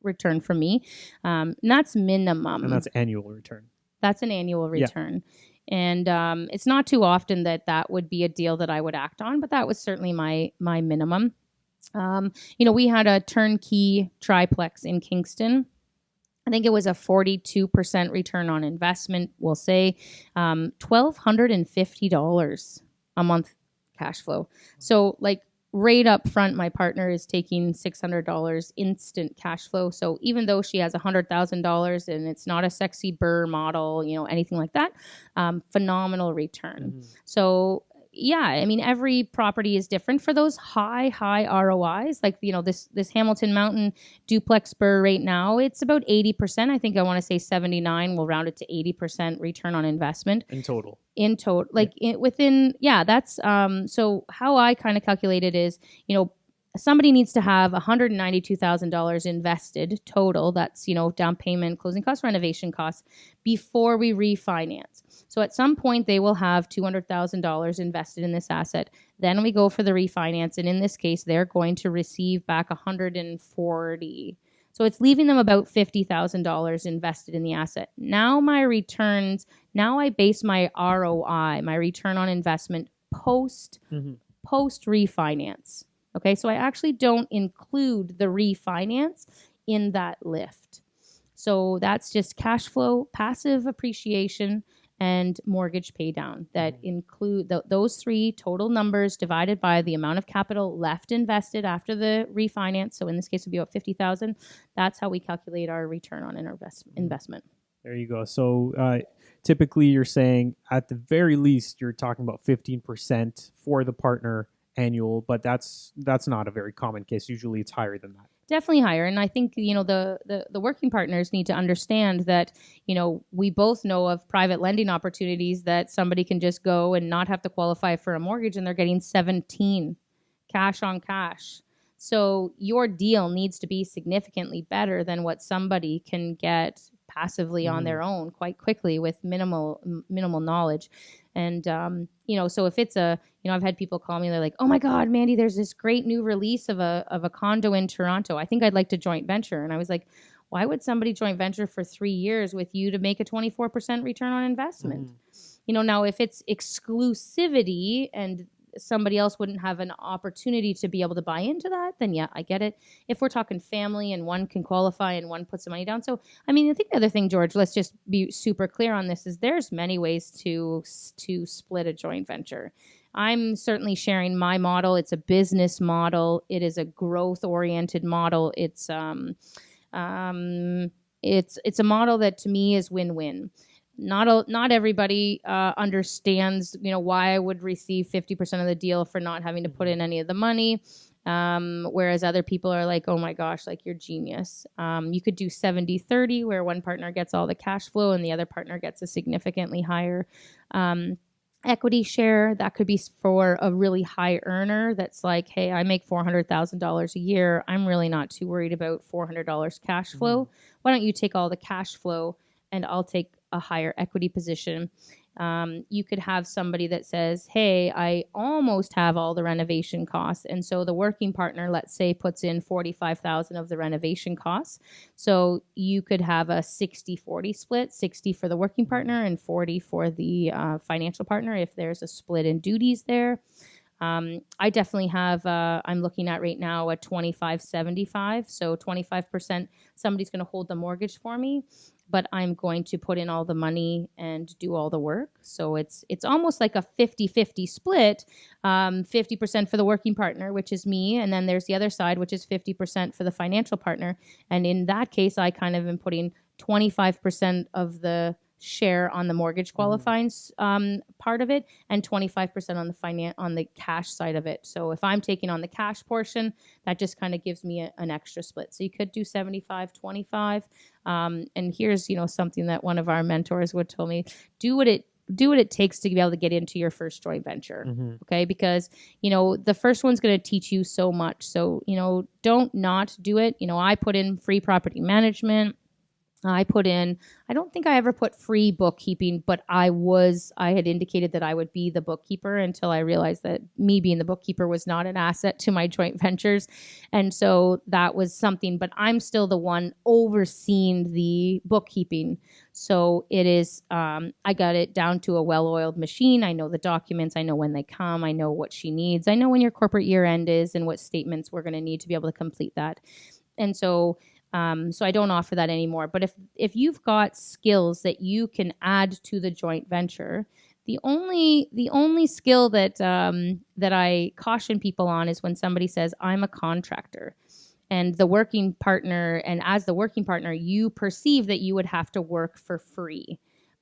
return for me. And that's minimum. And that's annual return. That's an annual return. Yeah. And it's not too often that would be a deal that I would act on, but that was certainly my minimum. We had a turnkey triplex in Kingston. I think it was a 42% return on investment. We'll say $1,250 a month cash flow. So like right up front, my partner is taking $600 instant cash flow. So even though she has $100,000 and it's not a sexy burr model, anything like that, phenomenal return. So yeah, I mean, every property is different for those high ROIs. Like, this Hamilton Mountain duplex burr right now, it's about 80%. I think I want to say 79. We'll round it to 80% return on investment. In total. Like that's, so how I kind of calculate it is, somebody needs to have $192,000 invested total. That's, down payment, closing costs, renovation costs before we refinance. So at some point they will have $200,000 invested in this asset. Then we go for the refinance. And in this case, they're going to receive back $140,000. So it's leaving them about $50,000 invested in the asset. Now my returns, I base my ROI, my return on investment post refinance. Okay, so I actually don't include the refinance in that lift. So that's just cash flow, passive appreciation, and mortgage pay down that include those three total numbers divided by the amount of capital left invested after the refinance. So in this case, it would be about $50,000. That's how we calculate our return on an investment. There you go. So typically you're saying at the very least, you're talking about 15% for the partner annual, but that's not a very common case. Usually it's higher than that. Definitely higher. And I think, the working partners need to understand that, we both know of private lending opportunities that somebody can just go and not have to qualify for a mortgage and they're getting 17 cash on cash. So your deal needs to be significantly better than what somebody can get passively on their own quite quickly with minimal knowledge. And, so if it's I've had people call me, they're like, oh my God, Mandy, there's this great new release of a condo in Toronto. I think I'd like to joint venture. And I was like, why would somebody joint venture for 3 years with you to make a 24% return on investment? Now if it's exclusivity and somebody else wouldn't have an opportunity to be able to buy into that, then yeah, I get it. If we're talking family and one can qualify and one puts the money down. So, I mean, I think the other thing, George, let's just be super clear on this, is there's many ways to split a joint venture. I'm certainly sharing my model. It's a business model. It is a growth-oriented model. It's a model that to me is win-win. Not everybody understands, why I would receive 50% of the deal for not having to put in any of the money. Whereas other people are like, oh my gosh, like you're genius. You could do 70-30 where one partner gets all the cash flow and the other partner gets a significantly higher equity share. That could be for a really high earner that's like, hey, I make $400,000 a year. I'm really not too worried about $400 cash flow. Why don't you take all the cash flow and I'll take a higher equity position. You could have somebody that says, hey, I almost have all the renovation costs. And so the working partner, let's say, puts in $45,000 of the renovation costs. So you could have a 60-40 split, 60 for the working partner and 40 for the financial partner if there's a split in duties there. I definitely have, I'm looking at right now a 25-75. So 25%, somebody's going to hold the mortgage for me, but I'm going to put in all the money and do all the work. So it's almost like a 50-50 split, 50% for the working partner, which is me. And then there's the other side, which is 50% for the financial partner. And in that case, I kind of am putting 25% of the share on the mortgage qualifying part of it, and 25% on the cash side of it. So if I'm taking on the cash portion, that just kind of gives me an extra split. So you could do 75-25. And here's something that one of our mentors would tell me: do what it takes to be able to get into your first joint venture. Okay, because the first one's going to teach you so much. So don't not do it. I put in free property management. I don't think I ever put free bookkeeping, but I had indicated that I would be the bookkeeper until I realized that me being the bookkeeper was not an asset to my joint ventures. And so that was something, but I'm still the one overseeing the bookkeeping. So it is, I got it down to a well-oiled machine. I know the documents. I know when they come. I know what she needs. I know when your corporate year end is and what statements we're going to need to be able to complete that. And so I don't offer that anymore. But if you've got skills that you can add to the joint venture, the only skill that I caution people on is when somebody says, I'm a contractor. And the working partner, and as the working partner, you perceive that you would have to work for free.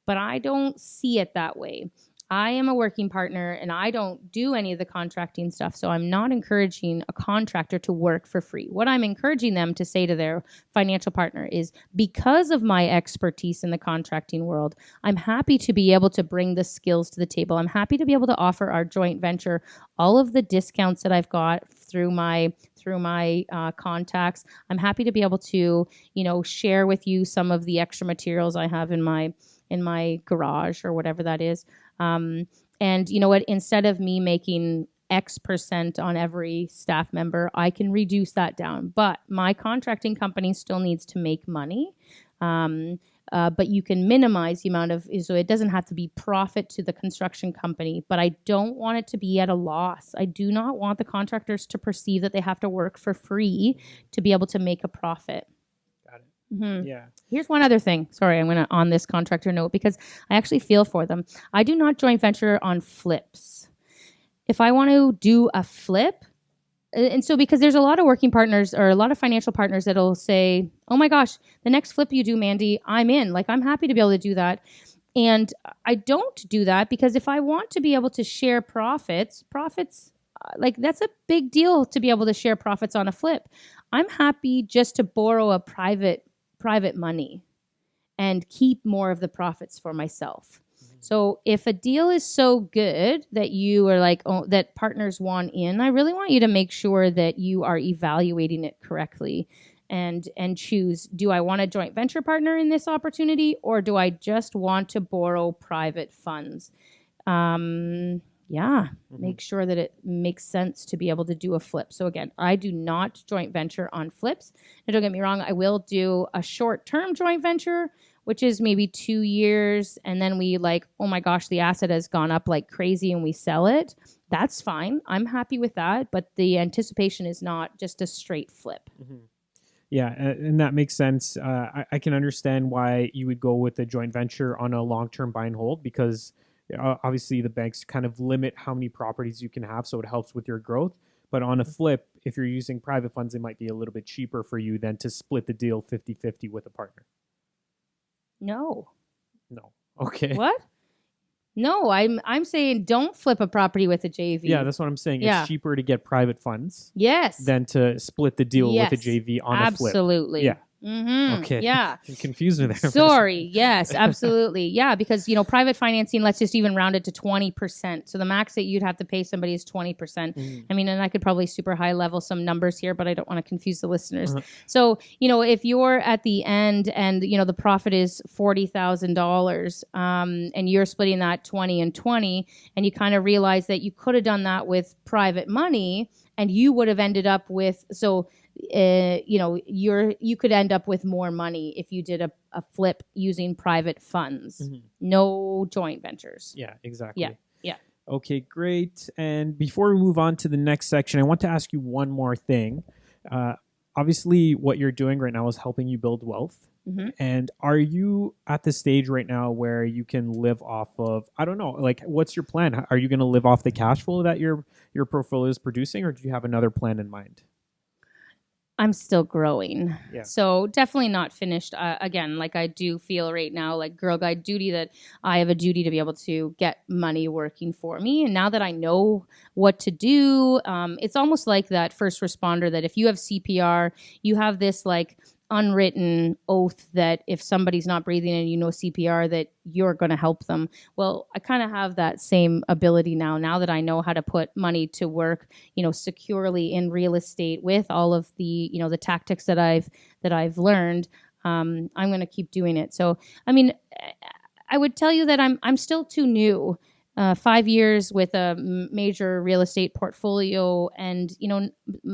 But I don't see it that way. I am a working partner and I don't do any of the contracting stuff. So I'm not encouraging a contractor to work for free. What I'm encouraging them to say to their financial partner is, because of my expertise in the contracting world, I'm happy to be able to bring the skills to the table. I'm happy to be able to offer our joint venture all of the discounts that I've got through my contacts. I'm happy to be able to, share with you some of the extra materials I have in my garage or whatever that is. And you know what? Instead of me making X% on every staff member, I can reduce that down. But my contracting company still needs to make money. But you can minimize the amount of, so it doesn't have to be profit to the construction company, but I don't want it to be at a loss. I do not want the contractors to perceive that they have to work for free to be able to make a profit. Yeah. Here's one other thing. Sorry, I'm going to on this contractor note, because I actually feel for them. I do not joint venture on flips. If I want to do a flip, and so because there's a lot of working partners or a lot of financial partners that'll say, oh my gosh, the next flip you do, Mandy, I'm in. Like, I'm happy to be able to do that. And I don't do that because if I want to be able to share profits, like that's a big deal to be able to share profits on a flip. I'm happy just to borrow a private money and keep more of the profits for myself. So if a deal is so good that you are like, oh, that partners want in, I really want you to make sure that you are evaluating it correctly and choose, do I want a joint venture partner in this opportunity, or do I just want to borrow private funds? Make sure that it makes sense to be able to do a flip. So again, I do not joint venture on flips. Now, don't get me wrong, I will do a short-term joint venture, which is maybe 2 years, and then we oh my gosh, the asset has gone up like crazy and we sell it. That's fine. I'm happy with that, but the anticipation is not just a straight flip. Yeah, and that makes sense. I can understand why you would go with a joint venture on a long-term buy and hold, because obviously the banks kind of limit how many properties you can have, so it helps with your growth. But on a flip, if you're using private funds, it might be a little bit cheaper for you than to split the deal 50-50 with a partner. No. Okay. What? No, I'm saying don't flip a property with a JV. Yeah, that's what I'm saying. Yeah. It's cheaper to get private funds. Yes. Than to split the deal with a JV on a flip. Absolutely. Yeah. Mm-hmm. Okay. Yeah. I'm confused with that. Sorry. Yes, absolutely. Yeah, because private financing, let's just even round it to 20%. So the max that you'd have to pay somebody is 20%. I mean, and I could probably super high level some numbers here, but I don't want to confuse the listeners. So, if you're at the end and the profit is $40,000, and you're splitting that 20 and 20, and you kind of realize that you could have done that with private money, and you would have ended up with you could end up with more money if you did a flip using private funds. No joint ventures. Yeah, exactly. Yeah. Okay, great. And before we move on to the next section, I want to ask you one more thing. Uh, Obviously, what you're doing right now is helping you build wealth. Mm-hmm. And are you at the stage right now where you can live off of, I don't know, like what's your plan? Are you going to live off the cash flow that your portfolio is producing, or do you have another plan in mind? I'm still growing. Yeah. So definitely not finished. Again, like I do feel right now, like Girl Guide duty, that I have a duty to be able to get money working for me. And now that I know what to do, it's almost like that first responder that if you have CPR, you have this like unwritten oath that if somebody's not breathing and you know CPR, that you're going to help them. Well, I kind of have that same ability now that I know how to put money to work, securely in real estate with all of the, the tactics that I've learned. I'm going to keep doing it. So, I mean, I would tell you that I'm still too new. 5 years with a major real estate portfolio, and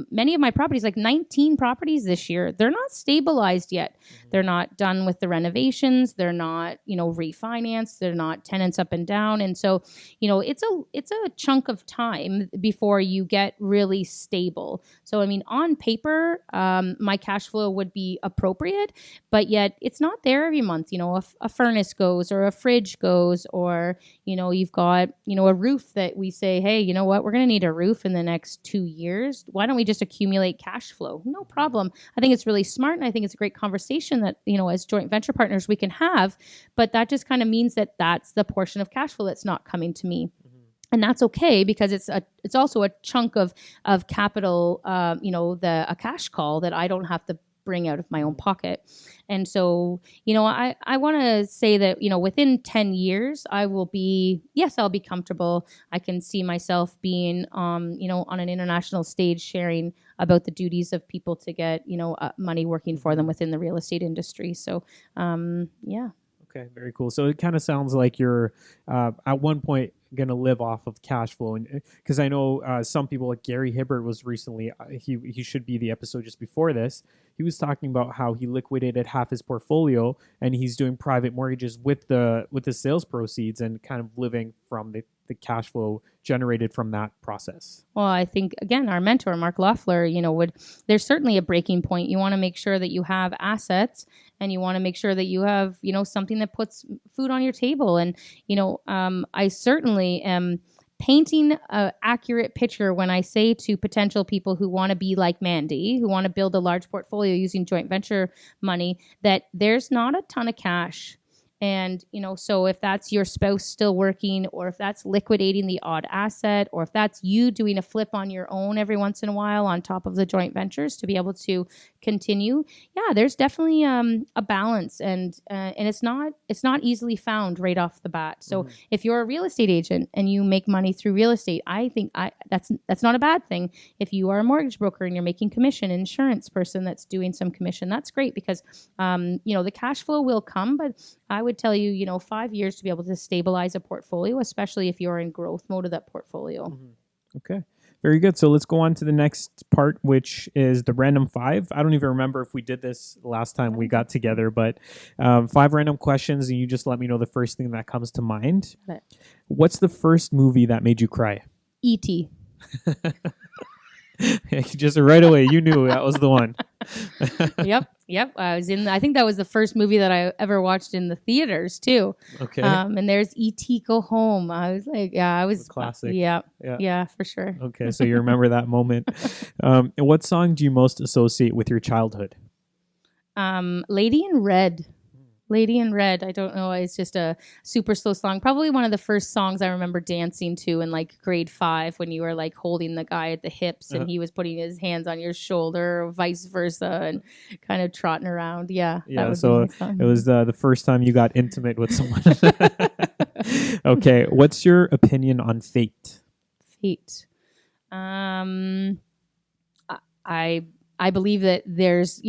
many of my properties, like 19 properties this year, they're not stabilized yet. Mm-hmm. They're not done with the renovations. They're not refinanced. They're not tenants up and down, and so it's a chunk of time before you get really stable. So I mean, on paper, my cash flow would be appropriate, but yet it's not there every month. A furnace goes, or a fridge goes, or you've got a roof that we say, hey, you know what, we're going to need a roof in the next 2 years. Why don't we just accumulate cash flow? No problem. I think it's really smart, and I think it's a great conversation that as joint venture partners we can have, but that just kind of means that that's the portion of cash flow that's not coming to me. And that's okay, because it's also a chunk of capital, a cash call that I don't have to bring out of my own pocket. And so, I want to say that, within 10 years, I'll be comfortable. I can see myself being, on an international stage sharing about the duties of people to get, money working for them within the real estate industry. So, yeah. Okay, very cool. So it kind of sounds like you're at one point going to live off of cash flow, and because I know some people, like Geary Hibbert was recently, he should be the episode just before this. He was talking about how he liquidated half his portfolio, and he's doing private mortgages with the sales proceeds, and kind of living from the cash flow generated from that process. Well, I think, again, our mentor, Mark Loeffler, there's certainly a breaking point. You want to make sure that you have assets, and you want to make sure that you have, something that puts food on your table. And, I certainly am painting an accurate picture when I say to potential people who want to be like Mandy, who want to build a large portfolio using joint venture money, that there's not a ton of cash. And, so if that's your spouse still working, or if that's liquidating the odd asset, or if that's you doing a flip on your own every once in a while on top of the joint ventures to be able to continue, there's definitely a balance, and it's not easily found right off the bat. So if you're a real estate agent and you make money through real estate, I think that's not a bad thing. If you are a mortgage broker and you're making commission, insurance person that's doing some commission, that's great, because the cash flow will come, but I would tell you, 5 years to be able to stabilize a portfolio, especially if you're in growth mode of that portfolio. Mm-hmm. Okay. Very good. So let's go on to the next part, which is the random 5. I don't even remember if we did this last time we got together, but 5 random questions, and you just let me know the first thing that comes to mind. What's the first movie that made you cry? E.T. Just right away, you knew that was the one. Yep. I think that was the first movie that I ever watched in the theaters too. Okay. And there's E.T. Go Home. I was like, I was classic. Yeah, for sure. Okay, so you remember that moment. And what song do you most associate with your childhood? Lady in Red. Lady in Red. I don't know. It's just a super slow song. Probably one of the first songs I remember dancing to in like grade 5, when you were like holding the guy at the hips and he was putting his hands on your shoulder, or vice versa, and kind of trotting around. Yeah. So it was the first time you got intimate with someone. Okay. What's your opinion on fate? Fate. I believe that there's,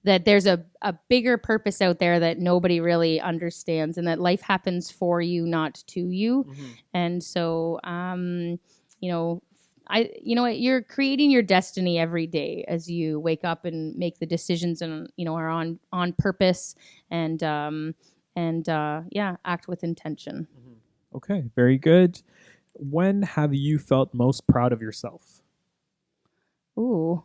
that there's a bigger purpose out there that nobody really understands, and that life happens for you, not to you. Mm-hmm. And so, you're creating your destiny every day as you wake up and make the decisions, and, are on purpose, and act with intention. Mm-hmm. Okay, very good. When have you felt most proud of yourself? Ooh.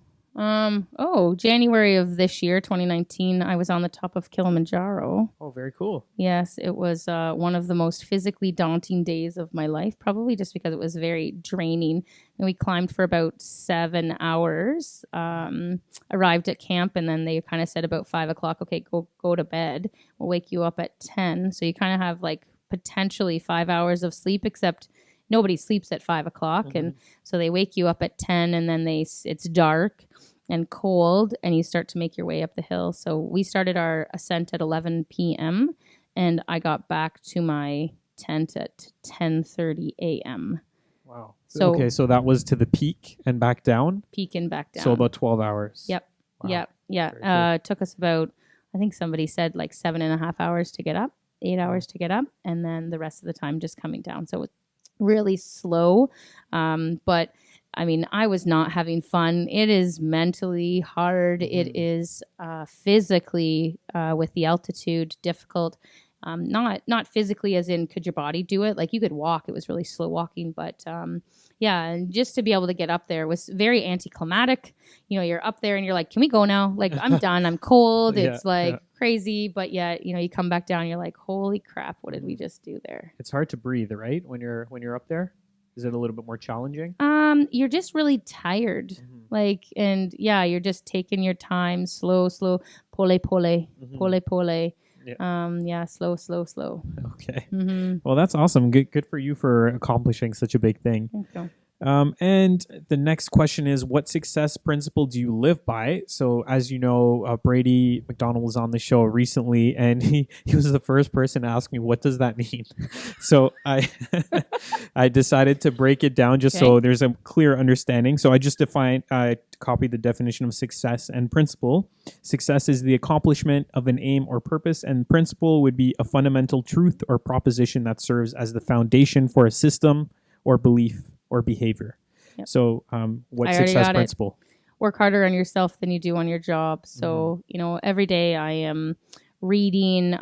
January of this year, 2019, I was on the top of Kilimanjaro. Oh, very cool. Yes, it was one of the most physically daunting days of my life, probably just because it was very draining. And we climbed for about 7 hours, arrived at camp, and then they kind of said about 5 o'clock, okay, go to bed. We'll wake you up at 10. So you kind of have like potentially 5 hours of sleep, except nobody sleeps at 5 o'clock. And so they wake you up at 10, and then it's dark and cold, and you start to make your way up the hill. So we started our ascent at 11 p.m. and I got back to my tent at 10:30 a.m. Wow. So Okay, so that was to the peak and back down? peak and back down. So about 12 hours. Yep. Wow. Yep. Yeah. Very cool. It took us about, I think somebody said like 7.5 hours to get up, 8 hours to get up, and then the rest of the time just coming down. So it's really slow. But I mean, I was not having fun. It is mentally hard. It is physically, with the altitude, difficult. Not physically as in could your body do it? Like you could walk. It was really slow walking. But yeah, and just to be able to get up there was very anticlimactic. You know, you're up there and you're like, can we go now? Like, I'm done. I'm cold. It's crazy. But yeah, you know, you come back down, you're like, holy crap, what did we just do there? It's hard to breathe, right? When you're up there? Is it a little bit more challenging? You're just really tired. Like, and yeah, you're just taking your time, slow, pole, pole. Yeah, slow. Okay. Well, that's awesome. Good for you for accomplishing such a big thing. Thank you. And the next question is, what success principle do you live by? So, as you know, Brady McDonald was on the show recently, and he was the first person to ask me, what does that mean? So I I decided to break it down just so there's a clear understanding. So I copied the definition of success and principle. Success is the accomplishment of an aim or purpose, and principle would be a fundamental truth or proposition that serves as the foundation for a system or belief or behavior. Yep. So what's success principle? Work harder on yourself than you do on your job. So, you know, every day I am reading,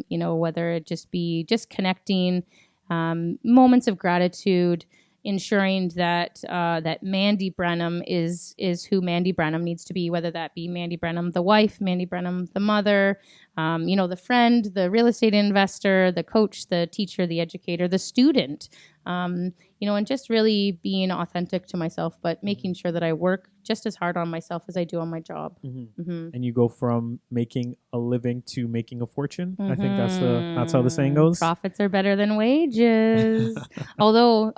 you know, whether it just be just connecting, moments of gratitude, ensuring that that Mandy Branham is who Mandy Branham needs to be, whether that be Mandy Branham the wife, Mandy Branham the mother, you know, the friend, the real estate investor, the coach, the teacher, the educator, the student, you know, and just really being authentic to myself, but making sure that I work just as hard on myself as I do on my job. And you go from making a living to making a fortune. I think that's how the saying goes. Profits are better than wages. Although,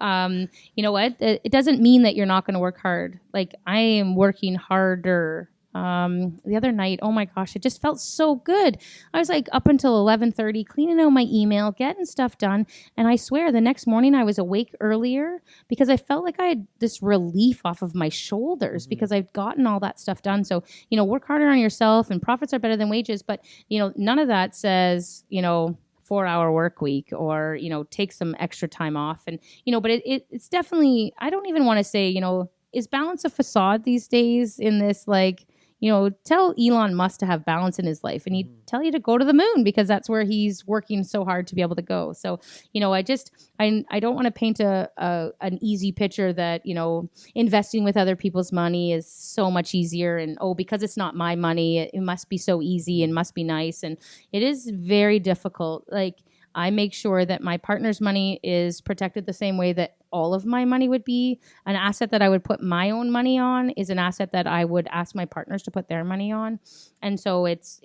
you know what? It doesn't mean that you're not going to work hard. Like, I am working harder. The other night, oh my gosh, it just felt so good. I was like up until 11:30 cleaning out my email, getting stuff done. And I swear the next morning I was awake earlier because I felt like I had this relief off of my shoulders because I've gotten all that stuff done. So, you know, work harder on yourself and profits are better than wages. But, you know, none of that says, you know, 4-hour work week or, you know, take some extra time off. And, you know, but it's definitely, I don't even want to say, you know, is balance a facade these days in this, like, you know, tell Elon Musk to have balance in his life and he'd tell you to go to the moon because that's where he's working so hard to be able to go. So, you know, I don't want to paint an easy picture that, you know, investing with other people's money is so much easier and, oh, because it's not my money, it must be so easy and must be nice. And it is very difficult. Like, I make sure that my partner's money is protected the same way that all of my money would be. An asset that I would put my own money on is an asset that I would ask my partners to put their money on. And so there's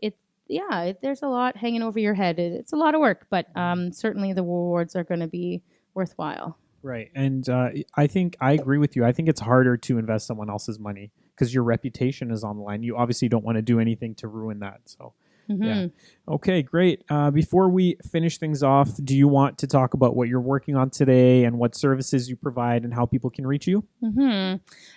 a lot hanging over your head. It's a lot of work, but certainly the rewards are going to be worthwhile. Right. And I think I agree with you. I think it's harder to invest someone else's money because your reputation is on the line. You obviously don't want to do anything to ruin that. So. Yeah. Okay, great. Before we finish things off, do you want to talk about what you're working on today and what services you provide and how people can reach you?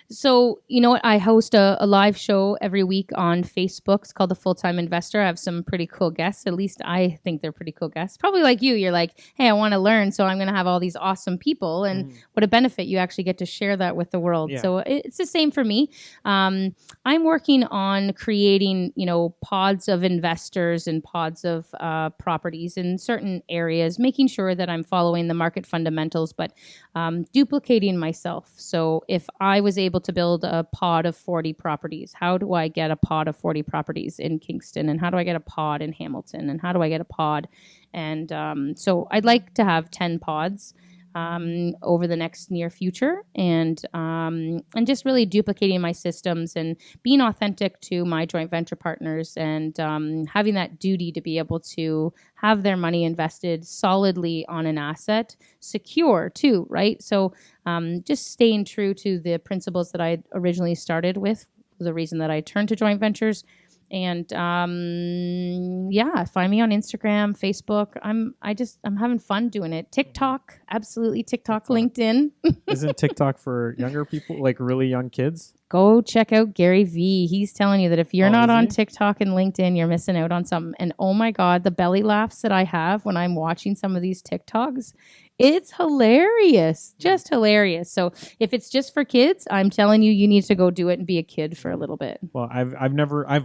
So, you know what? I host a live show every week on Facebook. It's called The Full-Time Investor. I have some pretty cool guests. At least I think they're pretty cool guests. Probably like you. You're like, hey, I want to learn, so I'm going to have all these awesome people. And what a benefit. You actually get to share that with the world. Yeah. So it's the same for me. I'm working on creating, you know, pods of investors and pods pods of properties in certain areas, making sure that I'm following the market fundamentals, but duplicating myself. So if I was able to build a pod of 40 properties, how do I get a pod of 40 properties in Kingston? And how do I get a pod in Hamilton? And how do I get a pod? And so I'd like to have 10 pods over the next near future, and just really duplicating my systems and being authentic to my joint venture partners, and having that duty to be able to have their money invested solidly on an asset, secure too, right? So just staying true to the principles that I originally started with, the reason that I turned to joint ventures. And find me on Instagram, Facebook. I'm having fun doing it. TikTok, absolutely. TikTok. LinkedIn. Isn't TikTok for younger people, like really young kids? Go check out Gary V. He's telling you that if you're not on he? TikTok and LinkedIn, you're missing out on something. And oh my God, the belly laughs that I have when I'm watching some of these TikToks, it's hilarious, just hilarious. So if it's just for kids, I'm telling you, you need to go do it and be a kid for a little bit. Well, I've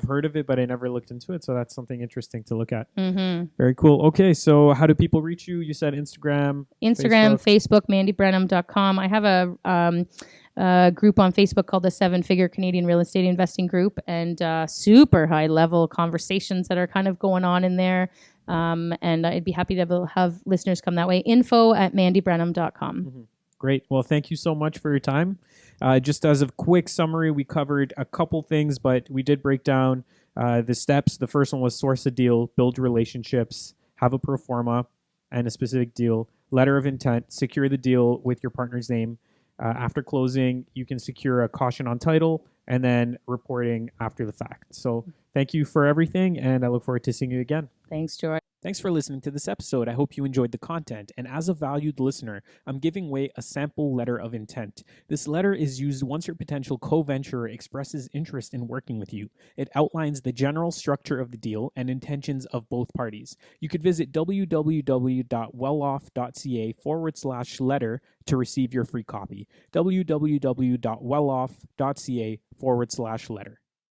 heard of it, but I never looked into it. So that's something interesting to look at. Mm-hmm. Very cool. Okay, so how do people reach you? You said Instagram, Facebook, mandybranham.com. I have a group on Facebook called the 7-Figure Canadian Real Estate Investing Group, and super high level conversations that are kind of going on in there. And I'd be happy to have listeners come that way. info@mandybranham.com. Mm-hmm. Great. Well, thank you so much for your time. Just as a quick summary, we covered a couple things, but we did break down the steps. The first one was source a deal, build relationships, have a Proforma and a specific deal, letter of intent, secure the deal with your partner's name. After closing, you can secure a caution on title and then reporting after the fact. So thank you for everything, and I look forward to seeing you again. Thanks, George. Thanks for listening to this episode. I hope you enjoyed the content. And as a valued listener, I'm giving away a sample letter of intent. This letter is used once your potential co-venturer expresses interest in working with you. It outlines the general structure of the deal and intentions of both parties. You could visit www.welloff.ca/letter to receive your free copy. www.welloff.ca/letter.